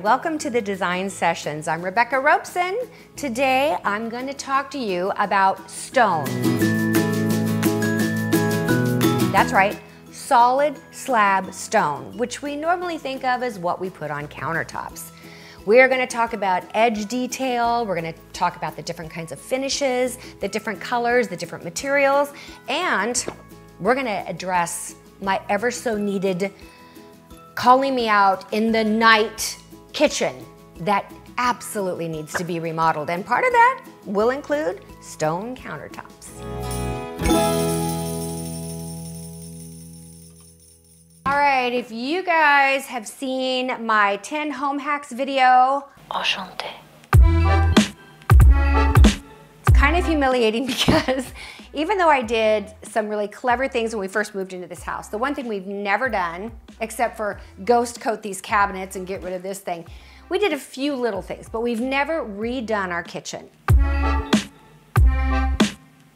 welcome to the Design Sessions. I'm Rebecca Robeson. Today I'm going to talk to you about stone. That's right, solid slab stone, which we normally think of as what we put on countertops. We're going to talk about edge detail, we're going to talk about the different kinds of finishes, the different colors, the different materials, and we're going to address my ever so needed calling me out in the night kitchen that absolutely needs to be remodeled. And part of that will include stone countertops. All right, if you guys have seen my 10 home hacks video, enchanté. It's kind of humiliating because even though I did some really clever things when we first moved into this house, the one thing we've never done, except for ghost coat these cabinets and get rid of this thing, we did a few little things, but we've never redone our kitchen.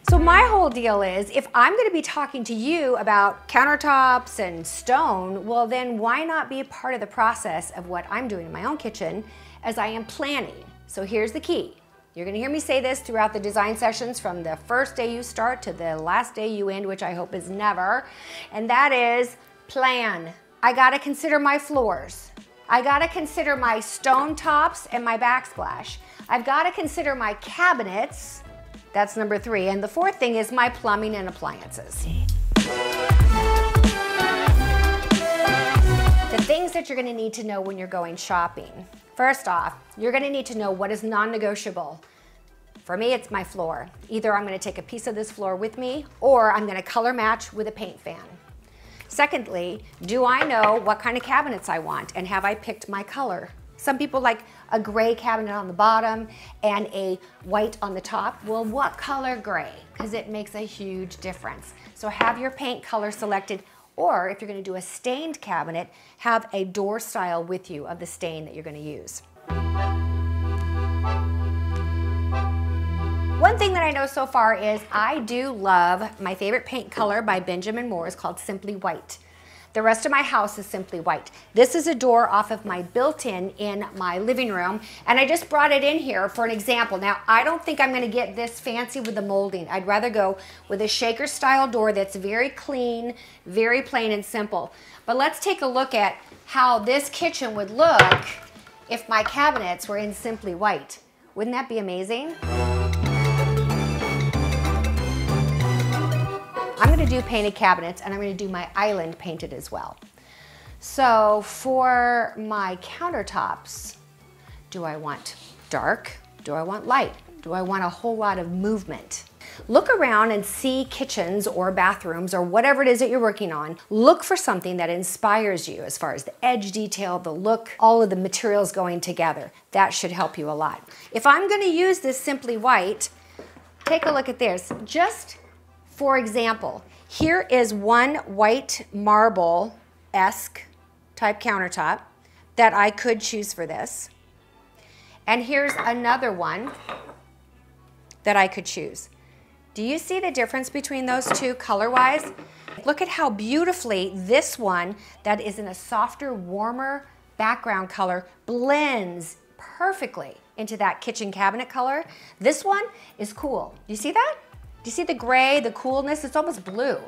So my whole deal is, if I'm gonna be talking to you about countertops and stone, well then why not be a part of the process of what I'm doing in my own kitchen as I am planning? So here's the key. You're gonna hear me say this throughout the design sessions from the first day you start to the last day you end, which I hope is never, and that is plan. I gotta consider my floors. I gotta consider my stone tops and my backsplash. I've gotta consider my cabinets. That's number 3. And the 4th thing is my plumbing and appliances. The things that you're gonna need to know when you're going shopping. First off, you're gonna need to know what is non-negotiable. For me, it's my floor. Either I'm gonna take a piece of this floor with me or I'm gonna color match with a paint fan. Secondly, do I know what kind of cabinets I want and have I picked my color? Some people like a gray cabinet on the bottom and a white on the top. Well, what color gray? Because it makes a huge difference. So have your paint color selected, or if you're gonna do a stained cabinet, have a door style with you of the stain that you're gonna use. One thing that I know so far is I do love my favorite paint color by Benjamin Moore is called Simply White. The rest of my house is simply white. This is a door off of my built-in in my living room, and I just brought it in here for an example. Now, I don't think I'm gonna get this fancy with the molding. I'd rather go with a shaker style door that's very clean, very plain and simple. But let's take a look at how this kitchen would look if my cabinets were in simply white. Wouldn't that be amazing? I'm gonna do painted cabinets and I'm gonna do my island painted as well. So for my countertops, do I want dark? Do I want light? Do I want a whole lot of movement? Look around and see kitchens or bathrooms or whatever it is that you're working on. Look for something that inspires you as far as the edge detail, the look, all of the materials going together. That should help you a lot. If I'm gonna use this Simply White, take a look at this. Just for example, here is one white marble-esque type countertop that I could choose for this. And here's another one that I could choose. Do you see the difference between those two color-wise? Look at how beautifully this one that is in a softer, warmer background color blends perfectly into that kitchen cabinet color. This one is cool. You see that? Do you see the gray, the coolness? It's almost blue.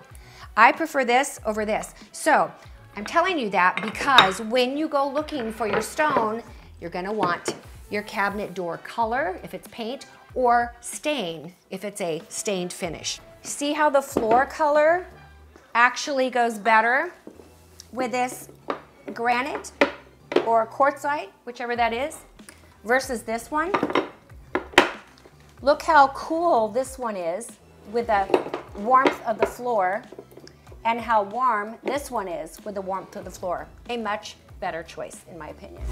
I prefer this over this. So I'm telling you that because when you go looking for your stone, you're gonna want your cabinet door color, if it's paint, or stain, if it's a stained finish. See how the floor color actually goes better with this granite or quartzite, whichever that is, versus this one? Look how cool this one is with the warmth of the floor and how warm this one is with the warmth of the floor. A much better choice, in my opinion.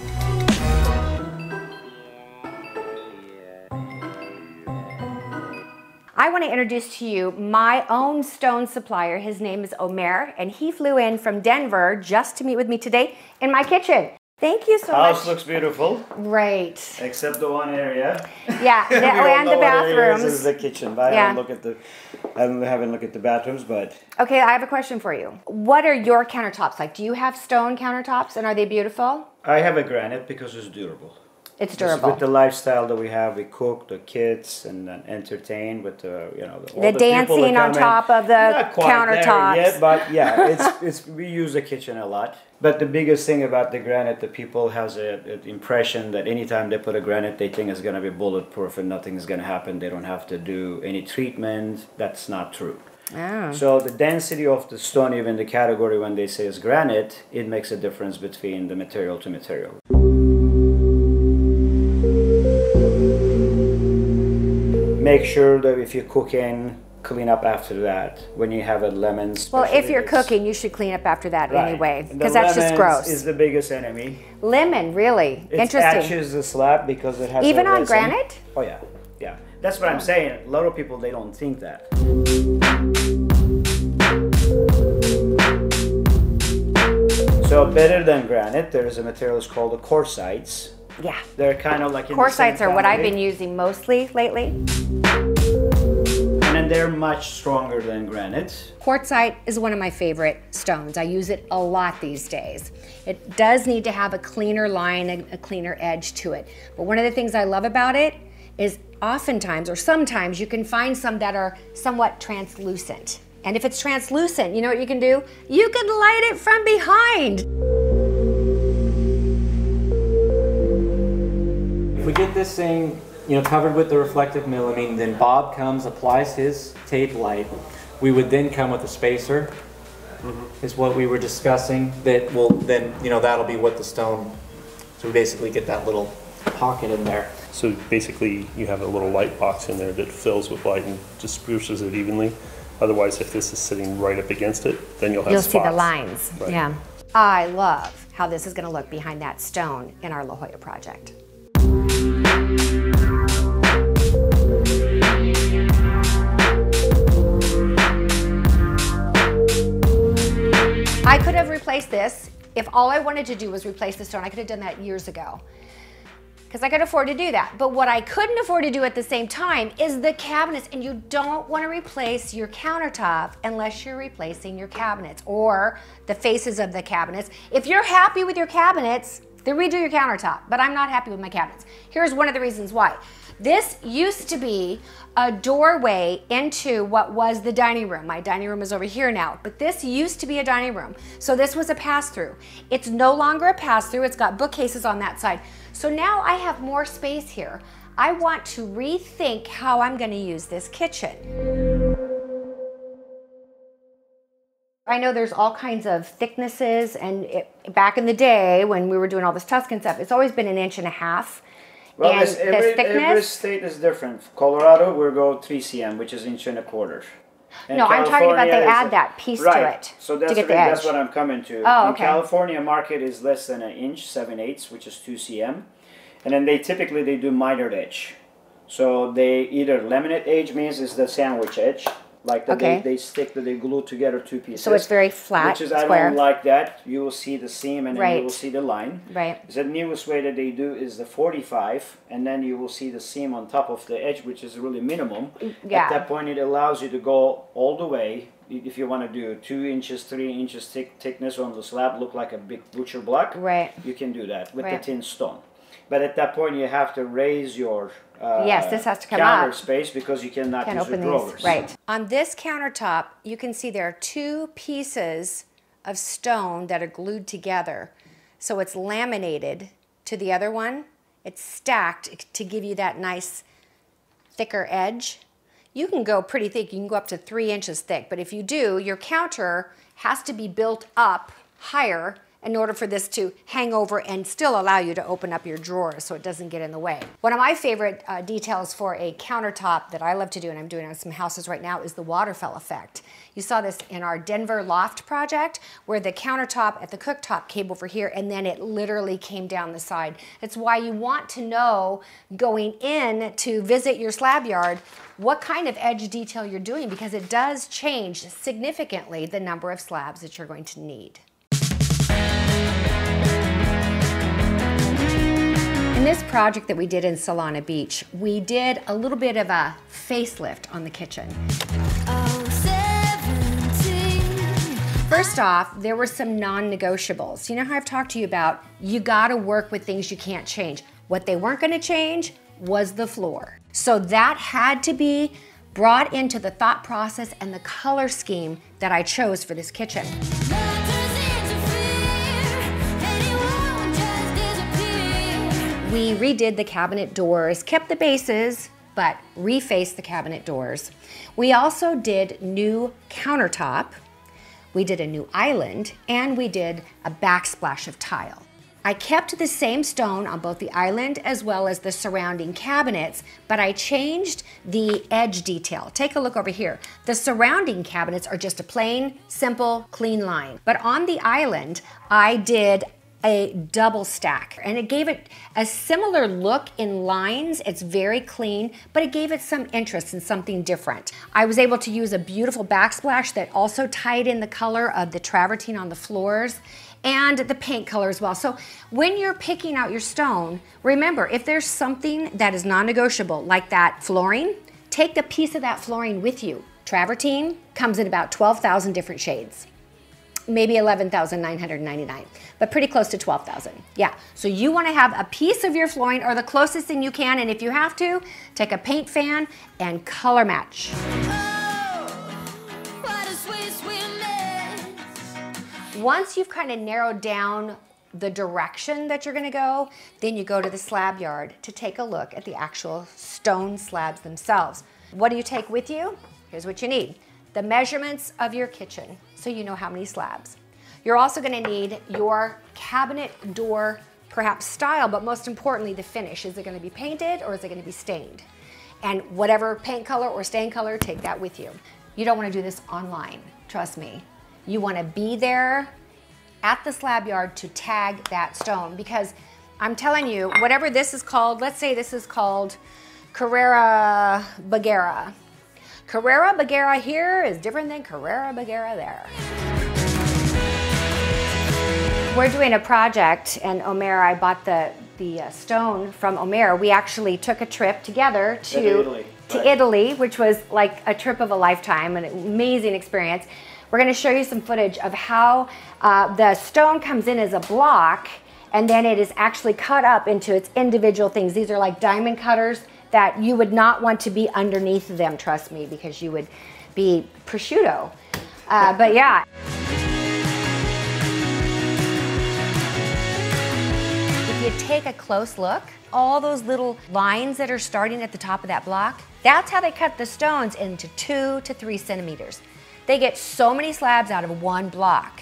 I want to introduce to you my own stone supplier. His name is Omer, and he flew in from Denver just to meet with me today in my kitchen. Thank you so House much. looks beautiful. Right. Except the one area. Yeah, and the bathrooms. This is the kitchen, but I haven't looked at the bathrooms, but. Okay, I have a question for you. What are your countertops like? Do you have stone countertops, and are they beautiful? I have a granite because it's durable. It's durable. With the lifestyle that we have, we cook the kids and then entertain with the the dancing on top of the countertops. Yet, but yeah, we use the kitchen a lot. But the biggest thing about the granite, the people has an impression that anytime they put a granite, they think it's going to be bulletproof and nothing is going to happen. They don't have to do any treatment. That's not true. Oh. So the density of the stone, even the category when they say it's granite, it makes a difference between the material to material. Make sure that if you're cooking, clean up after that. When you have a lemon, well, if you're cooking, you should clean up after that anyway, because that's just gross. Is the biggest enemy. Lemon, really interesting. It etches the slab because it has even on granite. Oh yeah, yeah. That's what I'm saying. A lot of people they don't think that. So better than granite, there is a material called the quartzites. Yeah. They're kind of like quartzites are what I've been using mostly lately. And then they're much stronger than granite. Quartzite is one of my favorite stones. I use it a lot these days. It does need to have a cleaner line, a cleaner edge to it. But one of the things I love about it is oftentimes or sometimes you can find some that are somewhat translucent. And if it's translucent, you know what you can do? You can light it from behind. We get this thing, covered with the reflective milling, then Bob comes, applies his tape light. We would then come with a spacer, is what we were discussing, that will then, that'll be what the stone, so we basically get that little pocket in there. So basically you have a little light box in there that fills with light and disperses it evenly. Otherwise, if this is sitting right up against it, then you'll have spots. You'll see the lines, right. Yeah. I love how this is gonna look behind that stone in our La Jolla project. I could have replaced this. If all I wanted to do was replace the stone, I could have done that years ago, because I could afford to do that. But what I couldn't afford to do at the same time is the cabinets, and you don't want to replace your countertop unless you're replacing your cabinets or the faces of the cabinets. If you're happy with your cabinets, then redo your countertop, but I'm not happy with my cabinets. Here's one of the reasons why. This used to be a doorway into what was the dining room. My dining room is over here now, but this used to be a dining room. So this was a pass-through. It's no longer a pass-through. It's got bookcases on that side. So now I have more space here. I want to rethink how I'm going to use this kitchen. I know there's all kinds of thicknesses, and back in the day when we were doing all this Tuscan stuff, it's always been 1.5 inches. Well, and every state is different. Colorado, we'll go 3 cm, which is 1.25 inches. No, I'm talking about they add that piece to it so that's to get the edge. That's what I'm coming to. Oh, okay. In California, market is less than 1 inch, 7/8, which is 2 cm. And then they typically do mitered edge. So they either laminate edge means it's the sandwich edge. Like that they glue together 2 pieces. So it's very flat, which is, square. I don't like that. You will see the seam and then you will see the line. Right. The newest way that they do is the 45, and then you will see the seam on top of the edge, which is really minimum. Yeah. At that point, it allows you to go all the way. If you want to do 2 inches, 3 inches thickness on the slab, look like a big butcher block. Right. You can do that with the thin stone. But at that point, you have to raise your yes, this has to come counter up. space because you cannot use open your drawers. these. Right. On this countertop, you can see there are 2 pieces of stone that are glued together. So it's laminated to the other one. It's stacked to give you that nice thicker edge. You can go pretty thick. You can go up to 3 inches thick. But if you do, your counter has to be built up higher in order for this to hang over and still allow you to open up your drawers so it doesn't get in the way. One of my favorite details for a countertop that I love to do, and I'm doing on some houses right now, is the waterfall effect. You saw this in our Denver loft project where the countertop at the cooktop came over here and then it literally came down the side. It's why you want to know going in to visit your slab yard what kind of edge detail you're doing, because it does change significantly the number of slabs that you're going to need. this project that we did in Solana Beach, we did a little bit of a facelift on the kitchen. First off, there were some non-negotiables. You know how I've talked to you about, you gotta work with things you can't change. What they weren't gonna change was the floor. So that had to be brought into the thought process and the color scheme that I chose for this kitchen. We redid the cabinet doors, kept the bases, but refaced the cabinet doors. We also did new countertop, we did a new island, and we did a backsplash of tile. I kept the same stone on both the island as well as the surrounding cabinets, but I changed the edge detail. Take a look over here. The surrounding cabinets are just a plain, simple, clean line. But on the island, I did a double stack, and it gave it a similar look in lines. It's very clean, but it gave it some interest in something different. I was able to use a beautiful backsplash that also tied in the color of the travertine on the floors and the paint color as well. So when you're picking out your stone, remember, if there's something that is non-negotiable, like that flooring, take a piece of that flooring with you. Travertine comes in about 12,000 different shades. Maybe 11,999, but pretty close to 12,000. Yeah, so you wanna have a piece of your flooring or the closest thing you can, and if you have to, take a paint fan and color match. Once you've kind of narrowed down the direction that you're gonna go, then you go to the slab yard to take a look at the actual stone slabs themselves. What do you take with you? Here's what you need. The measurements of your kitchen, so you know how many slabs. You're also gonna need your cabinet door, perhaps style, but most importantly, the finish. Is it gonna be painted or is it gonna be stained? And whatever paint color or stain color, take that with you. You don't wanna do this online, trust me. You wanna be there at the slab yard to tag that stone, because I'm telling you, whatever this is called, let's say this is called Carrera Bagheera. Carrera Bagheera here is different than Carrera Bagheera there. We're doing a project, and Omer, I bought the stone from Omer. We actually took a trip together to Italy, which was like a trip of a lifetime, an amazing experience. We're gonna show you some footage of how the stone comes in as a block, and then it is actually cut up into its individual things. These are like diamond cutters that you would not want to be underneath them, trust me, because you would be prosciutto. But yeah. If you take a close look, all those little lines that are starting at the top of that block, that's how they cut the stones into 2 to 3 centimeters. They get so many slabs out of one block.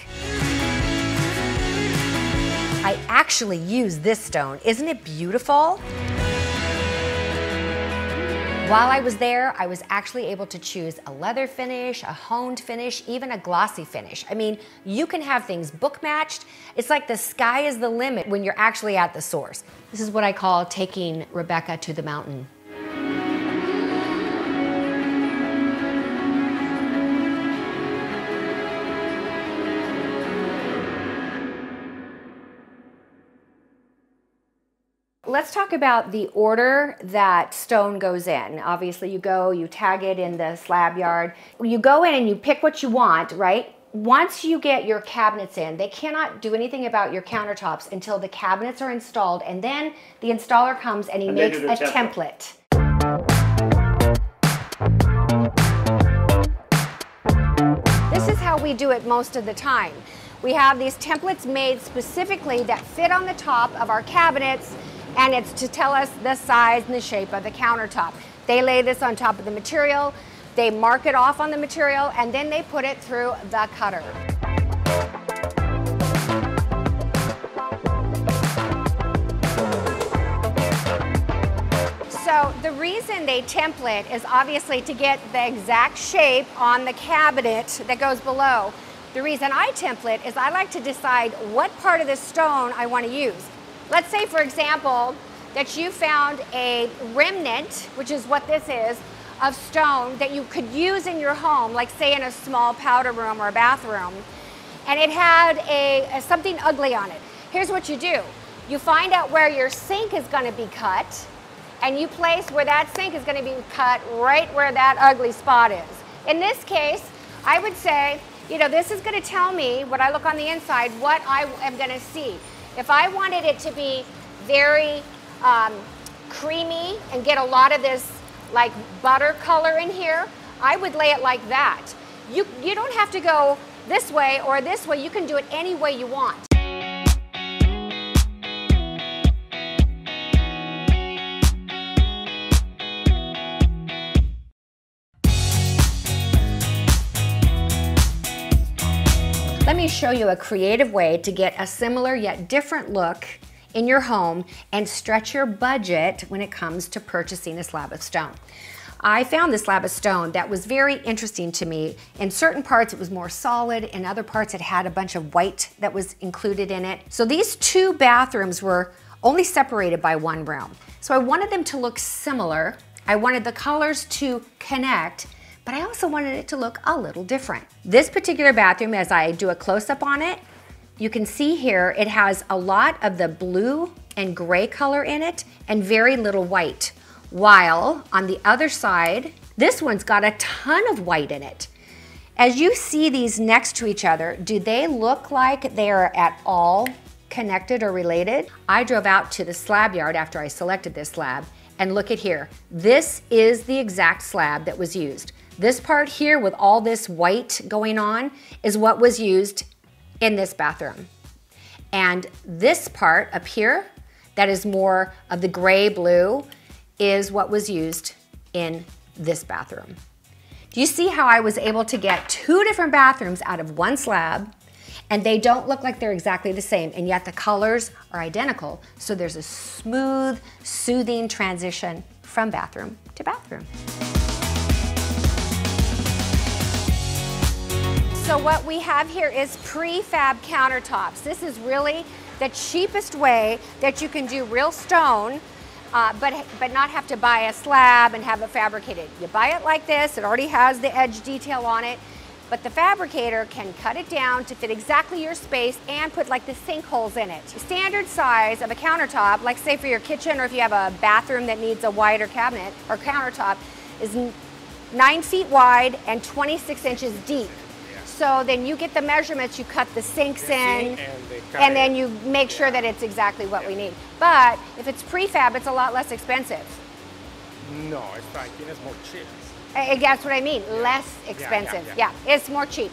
I actually use this stone. Isn't it beautiful? While I was there, I was actually able to choose a leather finish, a honed finish, even a glossy finish. I mean, you can have things book matched. It's like the sky is the limit when you're actually at the source. This is what I call taking Rebecca to the mountain. Let's talk about the order that stone goes in. Obviously you go, you tag it in the slab yard. You go in and you pick what you want, right? Once you get your cabinets in, they cannot do anything about your countertops until the cabinets are installed, and then the installer comes and he makes a template. This is how we do it most of the time. We have these templates made specifically that fit on the top of our cabinets, and it's to tell us the size and the shape of the countertop. They lay this on top of the material, they mark it off on the material, and then they put it through the cutter. So the reason they template is obviously to get the exact shape on the cabinet that goes below. The reason I template is I like to decide what part of the stone I want to use. Let's say, for example, that you found a remnant, which is what this is, of stone that you could use in your home, like say in a small powder room or a bathroom, and it had something ugly on it. Here's what you do. You find out where your sink is going to be cut, and you place where that sink is going to be cut right where that ugly spot is. In this case, I would say, you know, this is going to tell me, when I look on the inside, what I am going to see. If I wanted it to be very creamy and get a lot of this like butter color in here, I would lay it like that. You don't have to go this way or this way. You can do it any way you want. Let me show you a creative way to get a similar yet different look in your home and stretch your budget when it comes to purchasing a slab of stone. I found this slab of stone that was very interesting to me. In certain parts it was more solid, in other parts it had a bunch of white that was included in it. So these two bathrooms were only separated by one room. So I wanted them to look similar. I wanted the colors to connect, but I also wanted it to look a little different. This particular bathroom, as I do a close-up on it, you can see here it has a lot of the blue and gray color in it and very little white. While on the other side, this one's got a ton of white in it. As you see these next to each other, do they look like they are at all connected or related? I drove out to the slab yard after I selected this slab, and look at here. This is the exact slab that was used. This part here with all this white going on is what was used in this bathroom. And this part up here, that is more of the gray blue, is what was used in this bathroom. Do you see how I was able to get two different bathrooms out of one slab, and they don't look like they're exactly the same, and yet the colors are identical, so there's a smooth, soothing transition from bathroom to bathroom. So what we have here is prefab countertops. This is really the cheapest way that you can do real stone, but not have to buy a slab and have it fabricated. You buy it like this, it already has the edge detail on it, but the fabricator can cut it down to fit exactly your space and put like the sink holes in it. The standard size of a countertop, like say for your kitchen or if you have a bathroom that needs a wider cabinet or countertop, is 9 feet wide and 26 inches deep. So then you get the measurements, you cut the sinks in, and then you make sure that it's exactly what we need. But if it's prefab, it's a lot less expensive. No, it's like it's more cheap. That's what I mean, less expensive. Yeah, it's more cheap.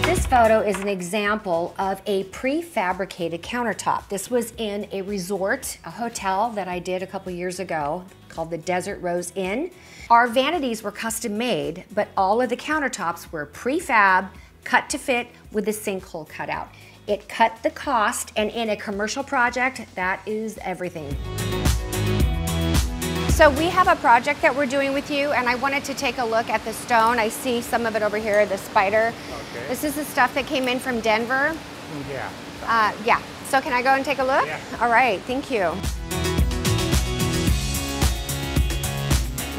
This photo is an example of a prefabricated countertop. This was in a resort, a hotel that I did a couple years ago called the Desert Rose Inn. Our vanities were custom made, but all of the countertops were prefab, cut to fit with the sinkhole cut out. It cut the cost, and in a commercial project, that is everything. So we have a project that we're doing with you, and I wanted to take a look at the stone. I see some of it over here, the spider. Okay. This is the stuff that came in from Denver. Yeah. Yeah. So can I go and take a look? Yeah. All right, thank you.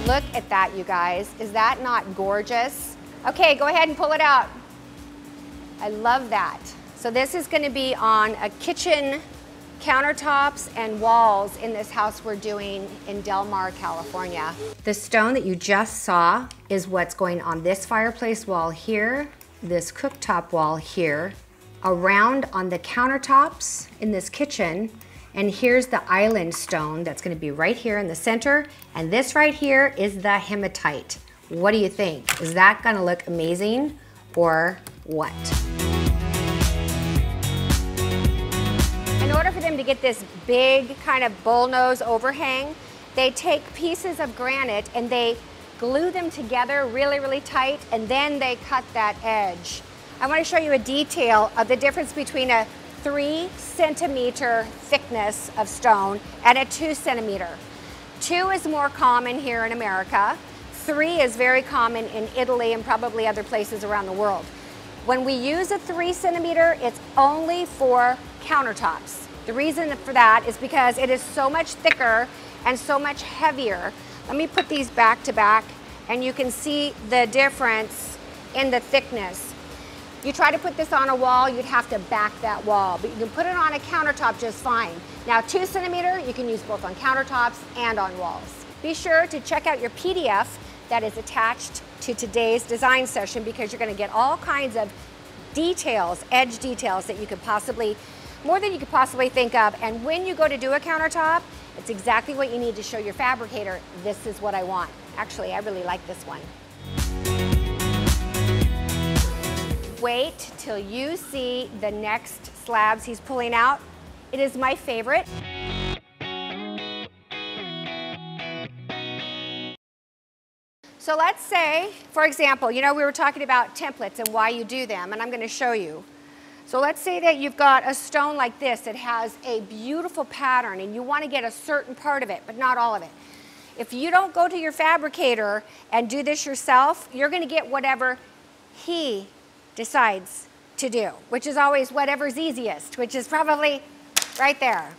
Look at that, you guys. Is that not gorgeous? Okay, go ahead and pull it out. I love that. So this is going to be on a kitchen, countertops and walls in this house we're doing in Del Mar, California. The stone that you just saw is what's going on this fireplace wall here, this cooktop wall here, around on the countertops in this kitchen, and here's the island stone that's going to be right here in the center, and this right here is the hematite. What do you think? Is that going to look amazing or what? In order for them to get this big kind of bullnose overhang, they take pieces of granite and they glue them together really, really tight, and then they cut that edge. I want to show you a detail of the difference between a 3 centimeter thickness of stone and a 2 centimeter. 2 is more common here in America. 3 is very common in Italy and probably other places around the world. When we use a 3 centimeter, it's only for countertops. The reason for that is because it is so much thicker and so much heavier. Let me put these back to back and you can see the difference in the thickness. you try to put this on a wall, you'd have to back that wall, but you can put it on a countertop just fine. Now 2 centimeter, you can use both on countertops and on walls. Be sure to check out your PDF that is attached to today's design session because you're going to get all kinds of details, edge details that you could possibly, more than you could possibly think of. And when you go to do a countertop, it's exactly what you need to show your fabricator, this is what I want. Actually, I really like this one. Wait till you see the next slabs he's pulling out. It is my favorite. So let's say, for example, you know, we were talking about templates and why you do them, and I'm going to show you. So let's say that you've got a stone like this that has a beautiful pattern and you want to get a certain part of it, but not all of it. If you don't go to your fabricator and do this yourself, you're going to get whatever he decides to do, which is always whatever's easiest, which is probably right there.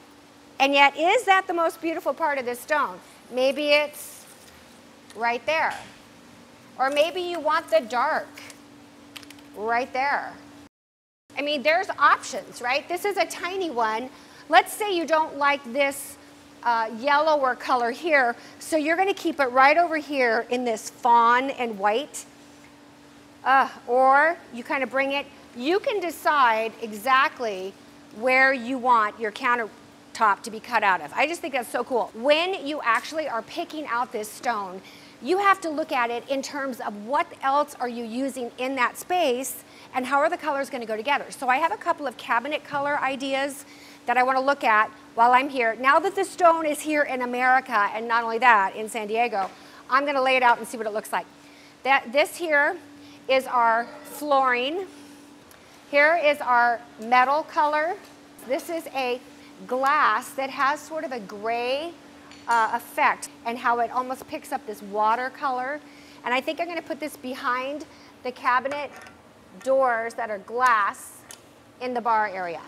And yet, is that the most beautiful part of this stone? Maybe it's right there. Or maybe you want the dark right there. I mean, there's options, right? This is a tiny one. Let's say you don't like this yellower color here, so you're going to keep it right over here in this fawn and white. Or you kind of bring it, you can decide exactly where you want your countertop to be cut out of. I just think that's so cool. When you actually are picking out this stone, you have to look at it in terms of what else are you using in that space and how are the colors going to go together. So I have a couple of cabinet color ideas that I want to look at while I'm here. Now that the stone is here in America, and not only that, in San Diego, I'm going to lay it out and see what it looks like. This here is our flooring. Here is our metal color. This is a glass that has sort of a gray effect and how it almost picks up this water color. And I think I'm going to put this behind the cabinet doors that are glass in the bar area.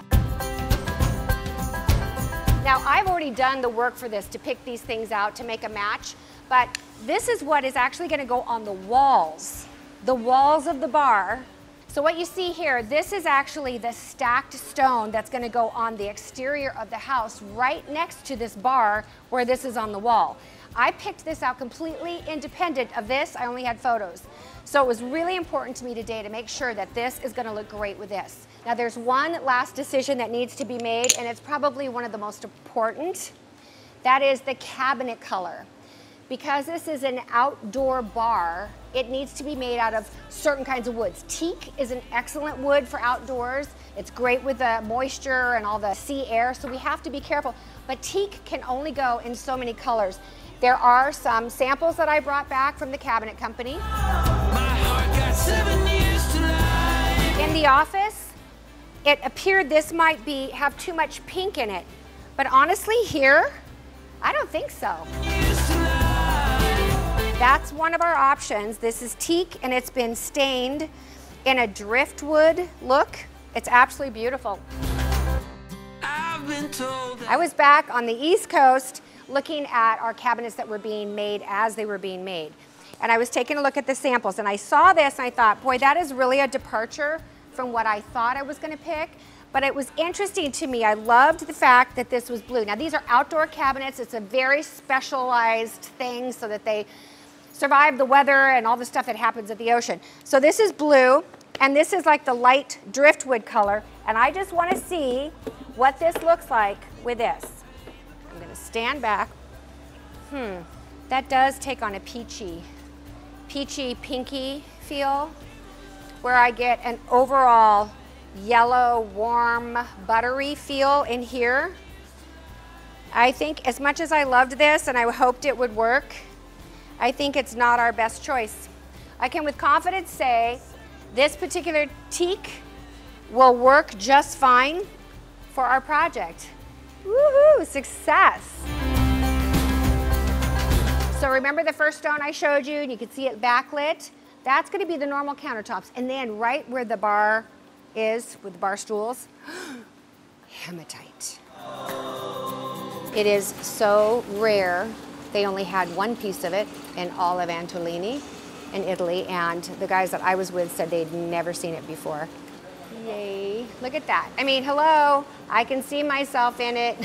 Now I've already done the work for this to pick these things out to make a match, but this is what is actually going to go on the walls of the bar. So what you see here, this is actually the stacked stone that's going to go on the exterior of the house right next to this bar where this is on the wall. I picked this out completely independent of this. I only had photos. So it was really important to me today to make sure that this is going to look great with this. Now there's one last decision that needs to be made, and it's probably one of the most important. That is the cabinet color. Because this is an outdoor bar, it needs to be made out of certain kinds of woods. Teak is an excellent wood for outdoors. It's great with the moisture and all the sea air, so we have to be careful. But teak can only go in so many colors. There are some samples that I brought back from the cabinet company. In the office, it appeared this might have too much pink in it. But honestly, here, I don't think so. That's one of our options. This is teak and it's been stained in a driftwood look. It's absolutely beautiful. I was back on the East Coast looking at our cabinets that were being made as they were being made. And I was taking a look at the samples and I saw this and I thought, boy, that is really a departure from what I thought I was going to pick. But it was interesting to me. I loved the fact that this was blue. Now these are outdoor cabinets. It's a very specialized thing so that they survive the weather and all the stuff that happens at the ocean. So this is blue, and this is like the light driftwood color, and I just want to see what this looks like with this. I'm going to stand back. That does take on a peachy, pinky feel, where I get an overall yellow, warm, buttery feel in here. I think as much as I loved this and I hoped it would work, I think it's not our best choice. I can with confidence say this particular teak will work just fine for our project. Woohoo, success. So remember the first stone I showed you and you could see it backlit? That's gonna be the normal countertops. And then right where the bar is with the bar stools, hematite. It is so rare. They only had one piece of it in all of Antolini. in Italy, and the guys that I was with said they'd never seen it before. Yay, look at that. I mean, hello, I can see myself in it.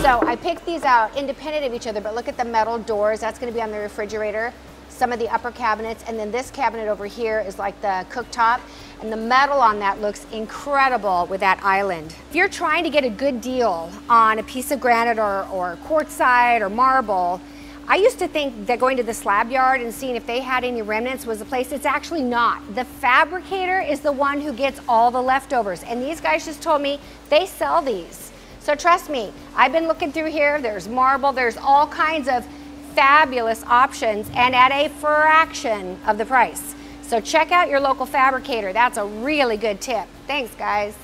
So I picked these out independent of each other, but look at the metal doors. That's gonna be on the refrigerator, some of the upper cabinets, and then this cabinet over here is like the cooktop, and the metal on that looks incredible with that island. If you're trying to get a good deal on a piece of granite or quartzite or marble, I used to think that going to the slab yard and seeing if they had any remnants was the place. It's actually not. The fabricator is the one who gets all the leftovers, and these guys just told me they sell these. So trust me, I've been looking through here, there's marble, there's all kinds of fabulous options and at a fraction of the price. So check out your local fabricator. That's a really good tip. Thanks, guys.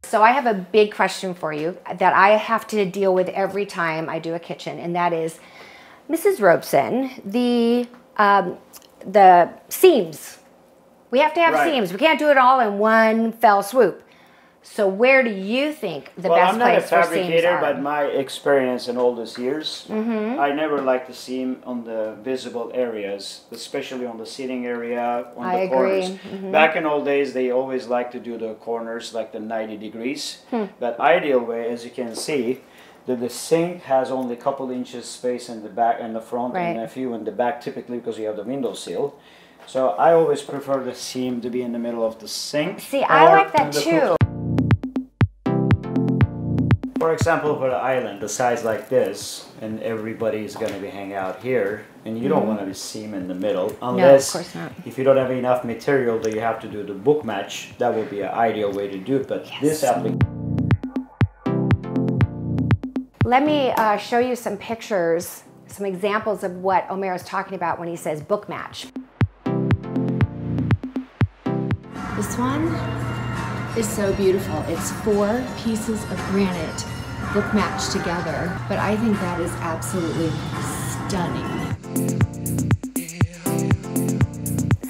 So I have a big question for you that I have to deal with every time I do a kitchen, and that is, Mrs. Robeson, the seams. We have to have seams. We can't do it all in one fell swoop. So where do you think the best place for seams are? I'm not a fabricator, but my experience in all these years, I never liked the seam on the visible areas, especially on the seating area, on the corners. Back in old days, they always liked to do the corners like the 90 degrees. But ideal way, as you can see, that the sink has only a couple inches space in the back and the front, and a few in the back, typically because you have the window sill. So I always prefer the seam to be in the middle of the sink. See, I like that too. For example, for the island, the size like this, and everybody's going to be hanging out here, and you don't want to be seam in the middle, unless no, of course not. If you don't have enough material that you have to do the book match, that would be an ideal way to do it. But this application. Let me show you some pictures, some examples of what Omer is talking about when he says book match. This one is so beautiful. It's 4 pieces of granite book matched together, but I think that is absolutely stunning.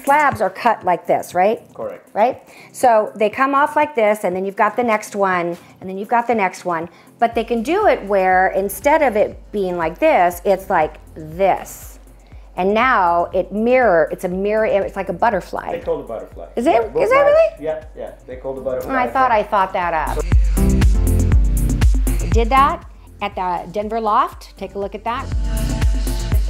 Slabs are cut like this, right? Correct. Right? So they come off like this, and then you've got the next one, and then you've got the next one, but they can do it where instead of it being like this, it's like this. And now it's a mirror, it's like a butterfly. They call it butterfly. Is it? Is that really? Yeah, yeah. They call it butterfly. I thought that up. I did that at the Denver Loft. Take a look at that.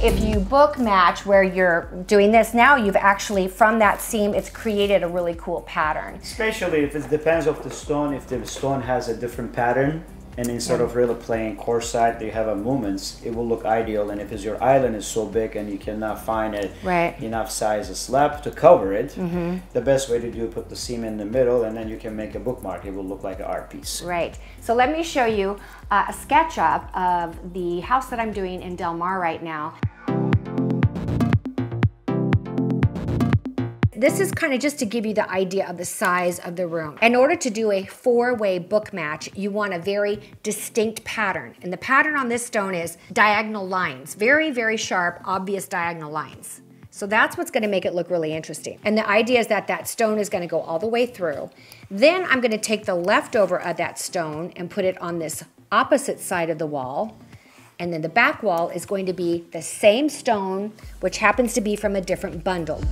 If you book match where you're doing this, now you've actually, from that seam, it's created a really cool pattern. Especially if it depends on the stone, if the stone has a different pattern, and instead of really playing quartzite, they have a movements, it will look ideal. And if your island is so big and you cannot find enough size of slab to cover it, the best way to do it, put the seam in the middle, and then you can make a bookmark. It will look like an art piece. Right. So let me show you a SketchUp of the house that I'm doing in Del Mar right now. This is kind of just to give you the idea of the size of the room. In order to do a 4-way book match, you want a very distinct pattern. And the pattern on this stone is diagonal lines. Very, very sharp, obvious diagonal lines. So that's what's gonna make it look really interesting. And the idea is that that stone is gonna go all the way through. Then I'm gonna take the leftover of that stone and put it on this opposite side of the wall. And then the back wall is going to be the same stone, which happens to be from a different bundle.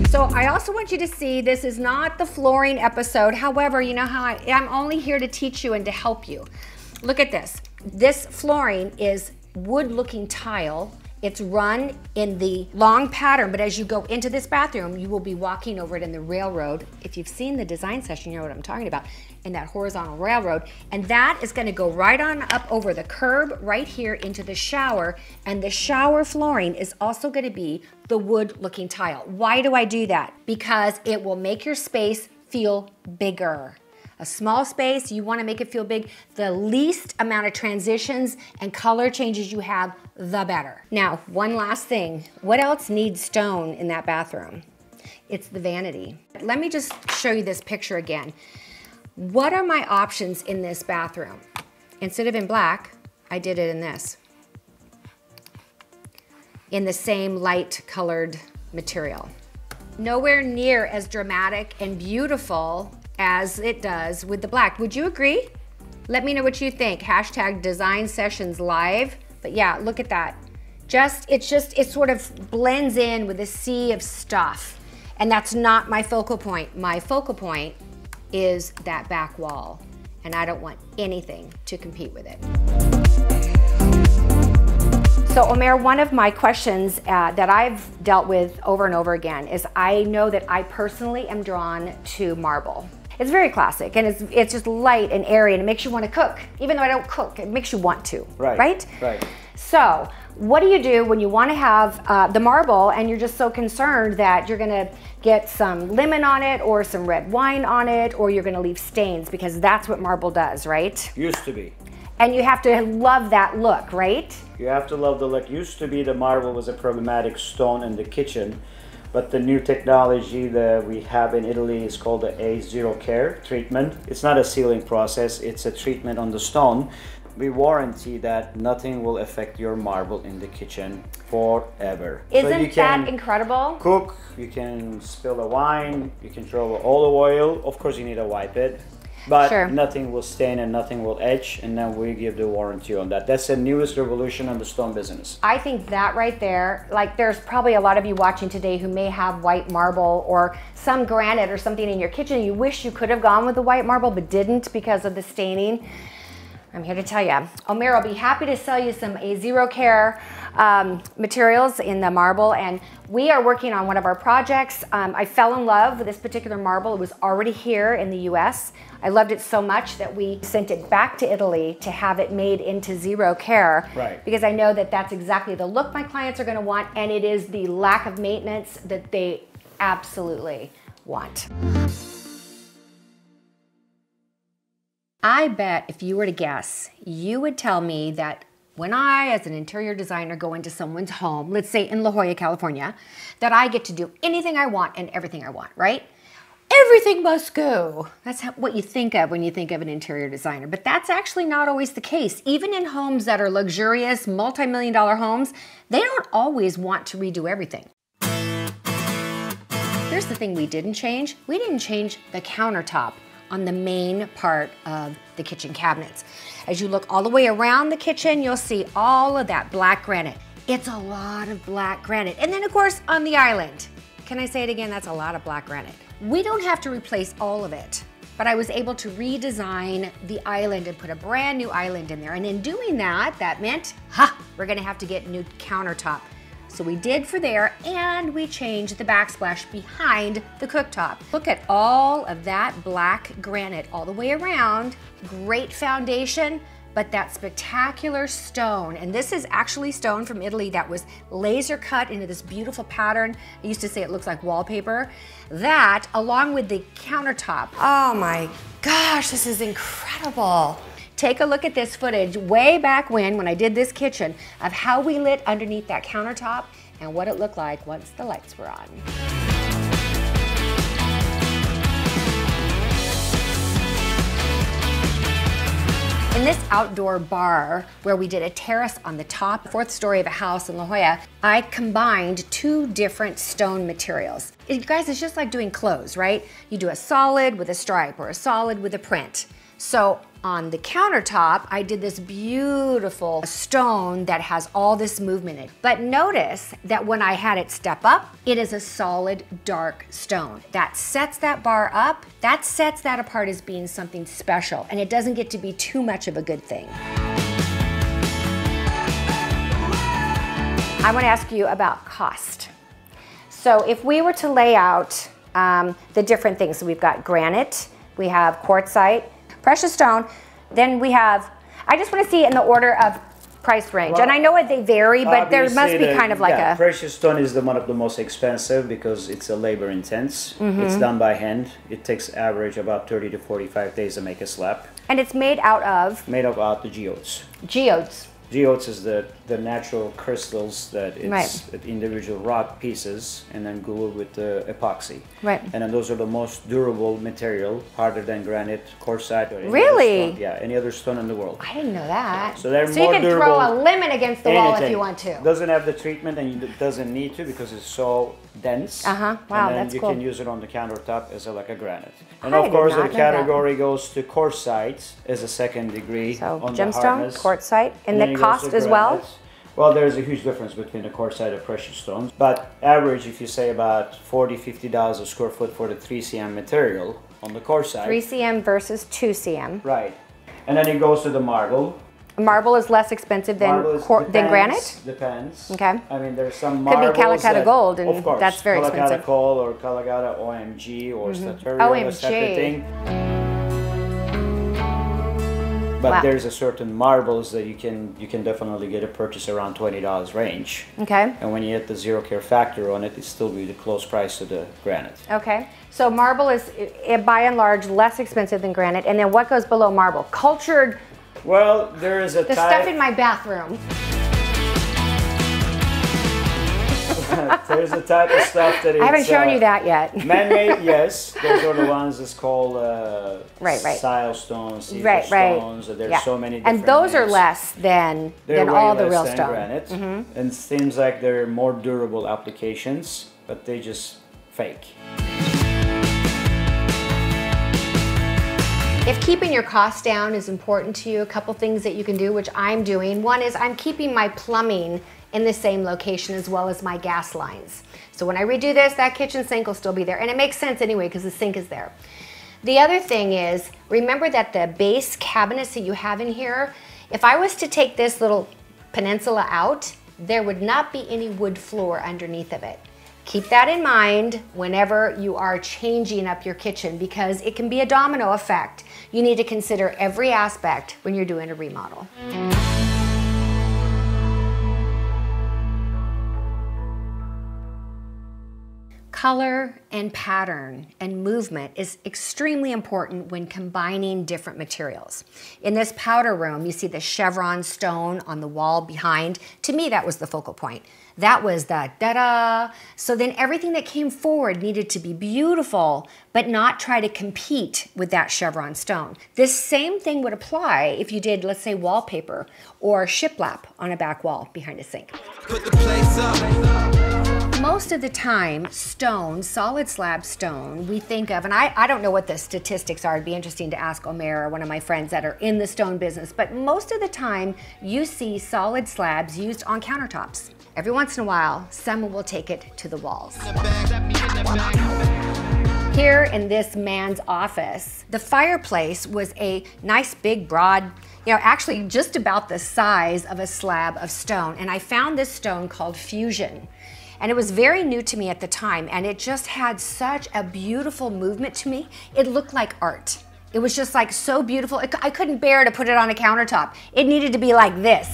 So I also want you to see, this is not the flooring episode. However, you know how I'm only here to teach you and to help you. Look at this. This flooring is wood-looking tile. It's run in the long pattern, but as you go into this bathroom, you will be walking over it in the railroad. If you've seen the design session, you know what I'm talking about, in that horizontal railroad. And that is gonna go right on up over the curb right here into the shower. And the shower flooring is also gonna be the wood-looking tile. Why do I do that? Because it will make your space feel bigger. A small space, you want to make it feel big. The least amount of transitions and color changes you have, the better. Now, one last thing. What else needs stone in that bathroom? It's the vanity. Let me just show you this picture again. What are my options in this bathroom? Instead of in black, I did it in this. In the same light colored material. nowhere near as dramatic and beautiful as it does with the black. Would you agree? Let me know what you think. Hashtag design sessions live. But yeah, look at that. It sort of blends in with a sea of stuff. And that's not my focal point. My focal point is that back wall. And I don't want anything to compete with it. So Omer, one of my questions that I've dealt with over and over again is I know that I personally am drawn to marble. It's very classic and it's just light and airy and it makes you want to cook. Even though I don't cook, it makes you want to, right? Right. So what do you do when you want to have the marble and you're just so concerned that you're gonna get some lemon on it or some red wine on it or you're gonna leave stains, because that's what marble does, right? Used to be. And you have to love that look, right? You have to love the look. Used to be the marble was a problematic stone in the kitchen, but the new technology that we have in Italy is called the A0 Care treatment. It's not a sealing process, it's a treatment on the stone. We warranty that nothing will affect your marble in the kitchen forever. Isn't that incredible? Cook, you can spill the wine, you can throw olive oil. Of course you need to wipe it. But sure, nothing will stain and nothing will etch, and then we give the warranty on that. That's the newest revolution in the stone business. I think that right there, like there's probably a lot of you watching today who may have white marble or some granite or something in your kitchen. You wish you could have gone with the white marble but didn't because of the staining. I'm here to tell you, Omer, I'll be happy to sell you some A0 Care materials in the marble, and we are working on one of our projects. I fell in love with this particular marble. It was already here in the US. I loved it so much that we sent it back to Italy to have it made into Zero Care, right, because I know that that's exactly the look my clients are going to want, and it is the lack of maintenance that they absolutely want. I bet if you were to guess, you would tell me that when I, as an interior designer, go into someone's home, let's say in La Jolla, California, that I get to do anything I want and everything I want, right? Everything must go. That's what you think of when you think of an interior designer, but that's actually not always the case. Even in homes that are luxurious, multi-million-dollar homes, they don't always want to redo everything. Here's the thing we didn't change. We didn't change the countertop on the main part of the kitchen cabinets. As you look all the way around the kitchen, you'll see all of that black granite. It's a lot of black granite. And then of course on the island, can I say it again? That's a lot of black granite. We don't have to replace all of it, but I was able to redesign the island and put a brand new island in there. And in doing that, that meant, we're gonna have to get a new countertop. So we did for there, and we changed the backsplash behind the cooktop. Look at all of that black granite all the way around. Great foundation, but that spectacular stone. And this is actually stone from Italy that was laser cut into this beautiful pattern. I used to say it looks like wallpaper. That, along with the countertop. Oh my gosh, this is incredible. Take a look at this footage way back when I did this kitchen of how we lit underneath that countertop and what it looked like once the lights were on. In this outdoor bar where we did a terrace on the top, 4th story of a house in La Jolla, I combined 2 different stone materials. You guys, it's just like doing clothes, right? You do a solid with a stripe or a solid with a print. So on the countertop, I did this beautiful stone that has all this movement in it. But notice that when I had it step up, it is a solid dark stone. That sets that bar up, that sets that apart as being something special, and it doesn't get to be too much of a good thing. I want to ask you about cost. So if we were to lay out the different things, so we've got granite, we have quartzite, precious stone, then we have, I just want to see it in the order of price range. Well, and I know they vary, but there must be kind of like a... Precious stone is one of the most expensive because it's a labor intense. It's done by hand. It takes average about 30 to 45 days to make a slab. And it's made out of? Made of the geodes. Geodes. Geodes is the natural crystals that it's individual rock pieces and then glued with the epoxy. Right. And then those are the most durable material, harder than granite, quartzite, or any Really? other stone. Yeah, any other stone in the world. I didn't know that. So they're you more can durable. throw a lemon against the wall if Anything. you want to. Doesn't have the treatment and it doesn't need to because it's so dense. Wow, and then that's you cool. can use it on the countertop as like a granite. And I of did course not the know that. category goes to quartzite as a second degree So on the gemstone, hardness. quartzite, and then the it goes cost to as well? granite. Well, there's a huge difference between the quartzite and precious stones. But average, if you say about $40, $50 a square foot for the 3cm material on the quartzite. 3cm versus 2cm. Right. And then it goes to the marble. Marble is less expensive than granite? Depends. Okay. I mean, there's some Could be marbles Calacatta that, gold, and of course, that's very Calacatta expensive. Gold or Calacatta OMG or Statuary, OMG. that's type of thing. But Wow. there's a certain marbles that you can definitely get a purchase around $20 range. Okay. And when you hit the zero care factor on it, it's still be the close price to the granite. Okay. So marble is, by and large, less expensive than granite. And then what goes below marble? Cultured, Well, there is a the type. stuff in my bathroom. There's a type of stuff that I haven't shown you that yet. Man-made, yes. Those are the ones that's called Right. Sile stones, Caesar Right. stones. There's Yeah. so many different And those are names. less than They're way all the less real than stone. granite. And it seems like they're more durable applications, but they just fake. If keeping your costs down is important to you, a couple things that you can do, which I'm doing. One is I'm keeping my plumbing in the same location as well as my gas lines. So when I redo this, that kitchen sink will still be there. And it makes sense anyway because the sink is there. The other thing is, remember that the base cabinets that you have in here, if I was to take this little peninsula out, there would not be any wood floor underneath of it. Keep that in mind whenever you are changing up your kitchen because it can be a domino effect. You need to consider every aspect when you're doing a remodel. Color and pattern and movement is extremely important when combining different materials. In this powder room, you see the chevron stone on the wall behind. To me, that was the focal point. That was the da-da. So then everything that came forward needed to be beautiful, but not try to compete with that chevron stone. This same thing would apply if you did, let's say, wallpaper or shiplap on a back wall behind a sink. Put the place up. Most of the time, stone, solid slab stone, we think of, and I don't know what the statistics are, it'd be interesting to ask Omer or one of my friends that are in the stone business, but most of the time you see solid slabs used on countertops. Every once in a while, someone will take it to the walls. Here in this man's office, the fireplace was a nice big broad, actually just about the size of a slab of stone, and I found this stone called Fusion. And it was very new to me at the time, and it just had such a beautiful movement to me. It looked like art. It was just like so beautiful. I couldn't bear to put it on a countertop. It needed to be like this.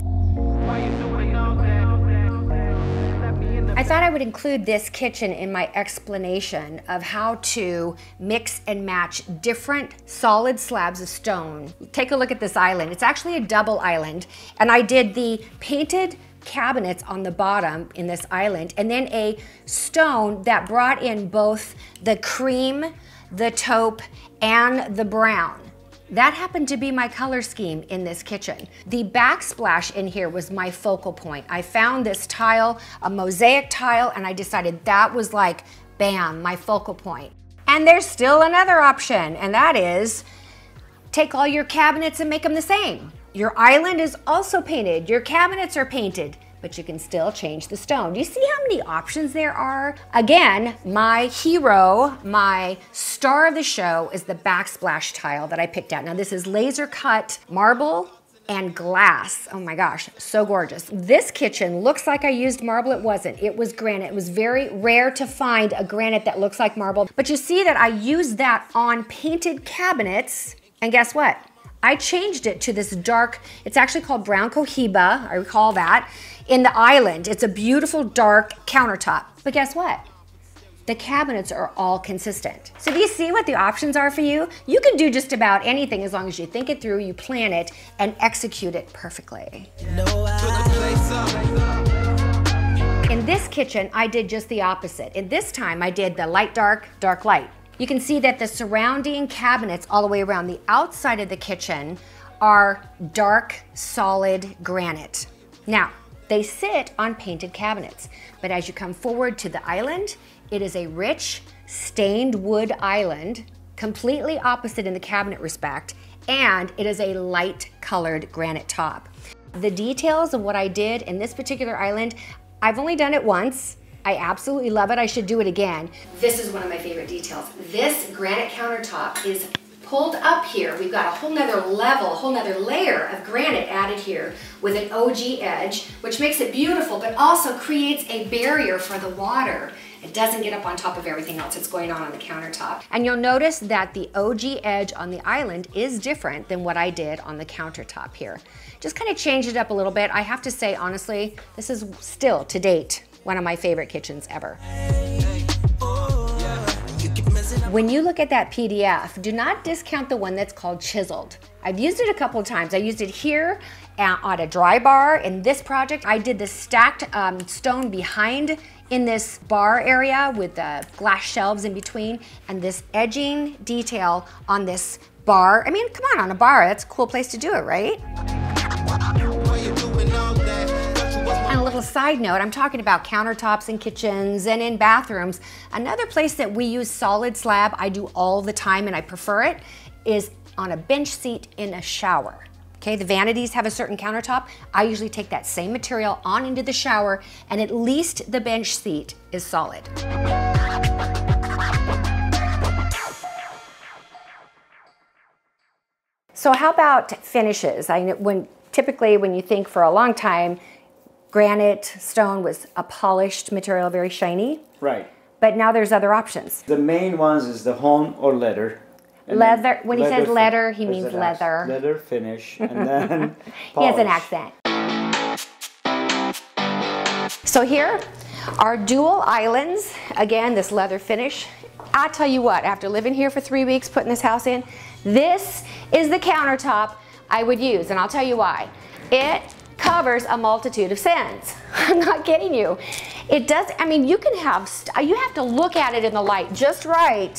I thought I would include this kitchen in my explanation of how to mix and match different solid slabs of stone. Take a look at this island. It's actually a double island, and I did the painted cabinets on the bottom in this island, and then a stone that brought in both the cream, the taupe, and the brown. That happened to be my color scheme in this kitchen. The backsplash in here was my focal point. I found this tile, a mosaic tile, and I decided that was like, bam, my focal point. And there's still another option, and that is take all your cabinets and make them the same. Your island is also painted, your cabinets are painted, but you can still change the stone. Do you see how many options there are? Again, my hero, my star of the show is the backsplash tile that I picked out. Now this is laser cut marble and glass. Oh my gosh, so gorgeous. This kitchen looks like I used marble. It wasn't, it was granite. It was very rare to find a granite that looks like marble, but you see that I used that on painted cabinets, and guess what? I changed it to this dark, it's actually called brown cohiba, I recall that, in the island. It's a beautiful dark countertop. But guess what? the cabinets are all consistent. So do you see what the options are for you? You can do just about anything as long as you think it through, you plan it, and execute it perfectly. In this kitchen, I did just the opposite. In this time, I did the light, dark, dark, light. You can see that the surrounding cabinets all the way around the outside of the kitchen are dark, solid granite. Now, they sit on painted cabinets, but as you come forward to the island, it is a rich, stained wood island, completely opposite in the cabinet respect, and it is a light colored granite top. The details of what I did in this particular island, I've only done it once. I absolutely love it. I should do it again. This is one of my favorite details. This granite countertop is pulled up here. We've got a whole nother level, a whole nother layer of granite added here with an OG edge, which makes it beautiful, but also creates a barrier for the water. It doesn't get up on top of everything else that's going on the countertop. And you'll notice that the OG edge on the island is different than what I did on the countertop here. Just kind of changed it up a little bit. I have to say, honestly, this is still, to date, one of my favorite kitchens ever. When you look at that PDF, do not discount the one that's called chiseled. I've used it a couple of times. I used it here on a dry bar. In this project, I did the stacked stone behind in this bar area with the glass shelves in between, and this edging detail on this bar. I mean, come on a bar, that's a cool place to do it, right? And a little side note, I'm talking about countertops in kitchens and in bathrooms. Another place that we use solid slab, I do all the time and I prefer it, is on a bench seat in a shower. Okay, the vanities have a certain countertop. I usually take that same material on into the shower, and at least the bench seat is solid. So how about finishes? Typically when you think for a long time, granite stone was a polished material, very shiny. Right. But now there's other options. The main ones is the hone or leather. Leather, when he says leather, he means leather. Leather finish, and then He has an accent. So here are dual islands. Again, this leather finish. I tell you what, after living here for 3 weeks, putting this house in, this is the countertop I would use, and I'll tell you why. It covers a multitude of sins. I'm not kidding you. It does, I mean, you have to look at it in the light just right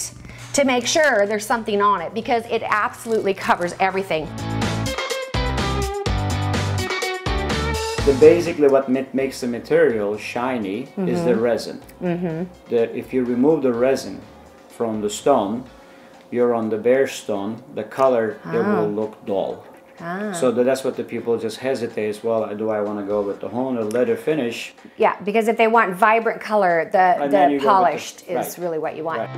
to make sure there's something on it, because it absolutely covers everything. Basically what makes the material shiny is the resin. If you remove the resin from the stone, you're on the bare stone, the color, it will look dull. So that's what the people just hesitate, well, do I want to go with the hone or leather finish? Yeah, because if they want vibrant color, the polished is really what you want.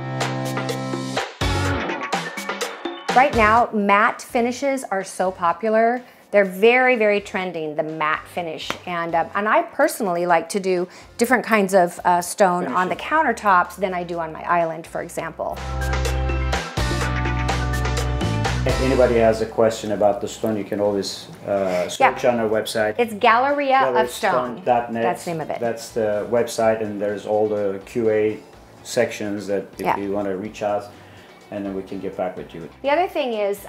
Right now, matte finishes are so popular. They're very, very trending, the matte finish. And I personally like to do different kinds of stone on the countertops than I do on my island, for example. If anybody has a question about the stone, you can always search on our website. It's GalleriaofStone. That's the name of it. That's the website, and there's all the QA sections that if you want to reach out, and then we can get back with you. The other thing is,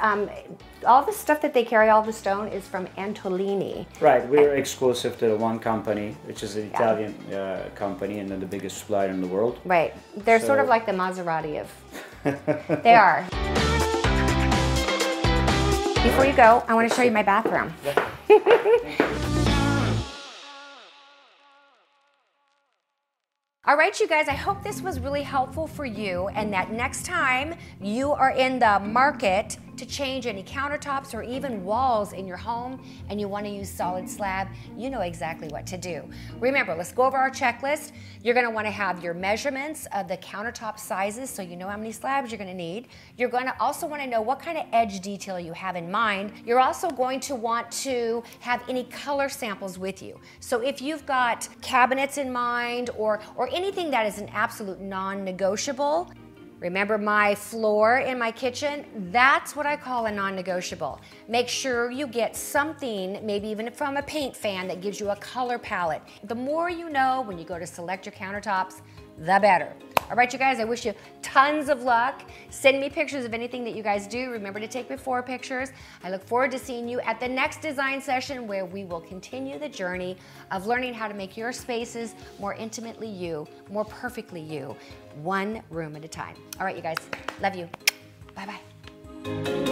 all the stuff that they carry, all the stone, is from Antolini. Right, we're exclusive to the one company, which is an Italian company, and then the biggest supplier in the world. Right, they're sort of like the Maserati of, they are. Before you go, I want to show you my bathroom. All right, you guys, I hope this was really helpful for you, and that next time you are in the market to change any countertops or even walls in your home and you want to use solid slab, you know exactly what to do. Remember, let's go over our checklist. You're going to want to have your measurements of the countertop sizes so you know how many slabs you're going to need. You're going to also want to know what kind of edge detail you have in mind. You're also going to want to have any color samples with you. So if you've got cabinets in mind or anything that is an absolute non-negotiable, remember my floor in my kitchen? That's what I call a non-negotiable. Make sure you get something, maybe even from a paint fan, that gives you a color palette. The more you know when you go to select your countertops, the better. All right, you guys, I wish you tons of luck. Send me pictures of anything that you guys do. Remember to take before pictures. I look forward to seeing you at the next design session where we will continue the journey of learning how to make your spaces more intimately you, more perfectly you, one room at a time. All right, you guys, love you. Bye-bye.